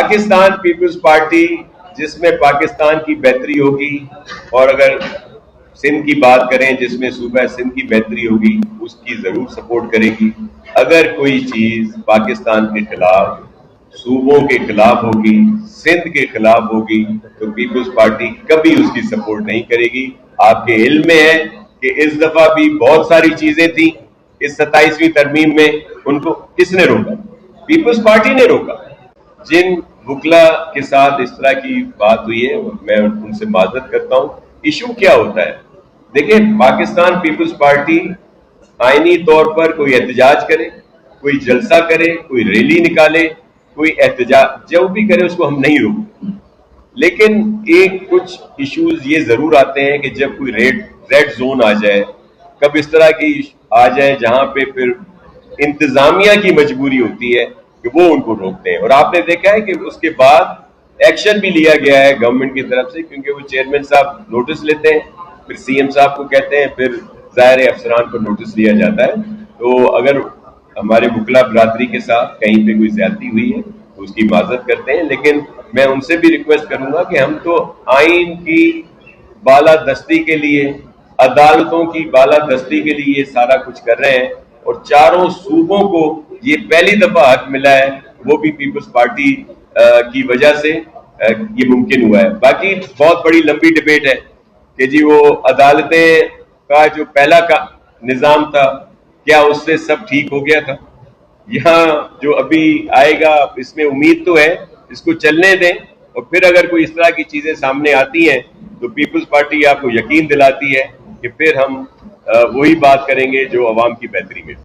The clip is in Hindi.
पाकिस्तान पीपल्स पार्टी जिसमें पाकिस्तान की बेहतरी होगी, और अगर सिंध की बात करें जिसमें सूबा सिंध की बेहतरी होगी, उसकी जरूर सपोर्ट करेगी। अगर कोई चीज पाकिस्तान के खिलाफ, सूबों के खिलाफ होगी, सिंध के खिलाफ होगी, तो पीपल्स पार्टी कभी उसकी सपोर्ट नहीं करेगी। आपके इल्म में है कि इस दफा भी बहुत सारी चीजें थी इस 27वीं तरमीम में, उनको किसने रोका? पीपल्स पार्टी ने रोका। जिन वुकला के साथ इस तरह की बात हुई है, मैं उनसे माजरत करता हूं। इशू क्या होता है? देखिए, पाकिस्तान पीपल्स पार्टी आईनी तौर पर कोई एहतजाज करे, कोई जलसा करे, कोई रैली निकाले, कोई एहतजाज जो भी करे, उसको हम नहीं रोकते। लेकिन एक कुछ इश्यूज ये जरूर आते हैं कि जब कोई रेड जोन आ जाए, कब इस तरह की आ जाए जहां पे फिर इंतजामिया की मजबूरी होती है कि वो उनको रोकते हैं। और आपने देखा है कि उसके बाद एक्शन भी लिया गया है गवर्नमेंट की तरफ से, क्योंकि वो चेयरमैन साहब नोटिस लेते हैं, फिर सीएम साहब को कहते हैं, फिर ज़ाहिर अफसरान को नोटिस लिया जाता है। तो अगर हमारे वुकला बरादरी के साथ कहीं पे कोई ज्यादती हुई है तो उसकी माजरत करते हैं, लेकिन मैं उनसे भी रिक्वेस्ट करूंगा कि हम तो आइन की बालादस्ती के लिए, अदालतों की बालादस्ती के लिए ये सारा कुछ कर रहे हैं, और चारों सूबों को ये पहली दफा हक मिला है, वो भी पीपल्स पार्टी की वजह से ये मुमकिन हुआ है। बाकी बहुत बड़ी लंबी डिबेट है कि जी वो अदालतें का जो पहला का निजाम था, क्या उससे सब ठीक हो गया था? यहाँ जो अभी आएगा, इसमें उम्मीद तो है, इसको चलने दें, और फिर अगर कोई इस तरह की चीजें सामने आती हैं तो पीपल्स पार्टी आपको यकीन दिलाती है कि फिर हम वही बात करेंगे जो अवाम की बेहतरी में।